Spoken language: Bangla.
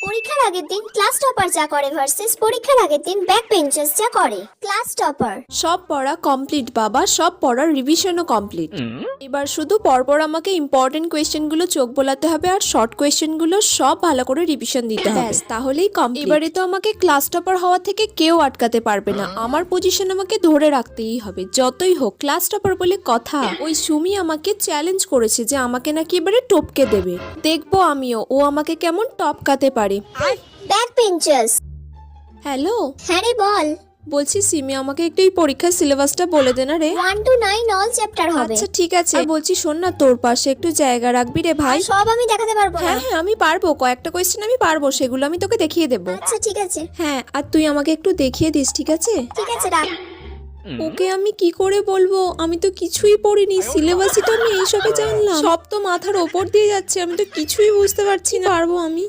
পরীক্ষার আগের দিন ক্লাস টপার যা করে ভার্সেস পরীক্ষার আগের দিন ব্যাক বেঞ্চার্স যা করে। ক্লাস টপার সব পড়া কমপ্লিট বাবা, সব পড়ার রিভিশনও কমপ্লিট। এবার শুধু পরপর আমাকে ইম্পর্টেন্ট কোয়েশ্চেনগুলো চোখ বোলাতে হবে আর শর্ট কোয়েশ্চেনগুলো সব ভালো করে রিভিশন দিতে হবে, ব্যাস তাহলেই কমপ্লিট। এবারে তো আমাকে ক্লাস টপার হওয়া থেকে কেউ আটকাতে পারবে না, আমার পজিশন আমাকে ধরে রাখতেই হবে যতই হোক। ক্লাস টপার বলে কথা, ওই সুমি আমাকে চ্যালেঞ্জ করেছে যে আমাকে নাকি এবারে টপকে দেবে, দেখবো আমিও ও আমাকে কেমন টপকাতে পারে। Back benchers. হ্যালো, হ্যাঁ রে বল। বলছি সিমি আমাকে একটু এই পরীক্ষার সিলেবাসটা বলে দে না রে। 1 to 9 অল চ্যাপ্টার হবে। আচ্ছা ঠিক আছে, আর বলছি শোন না, তোর পাশে একটু জায়গা রাখবি রে ভাই। আর সব আমি দেখাতে পারবো না। হ্যাঁ হ্যাঁ আমি পারবো, কয়েকটা কোয়েশ্চেন আমি পারবো, সেগুলো আমি তোকে দেখিয়ে দেবো। আচ্ছা ঠিক আছে। হ্যাঁ, আর তুই আমাকে একটু দেখিয়ে দিস, ঠিক আছে? ঠিক আছে রাখ। ওকে আমি কি করে বলবো, আমি তো কিছুই পড়িনি, সিলেবাসই তো আমি এইসবে জানলাম, সব তো মাথার ওপর দিয়ে যাচ্ছে, আমি তো কিছুই বুঝতে পারছি না, পারবো আমি?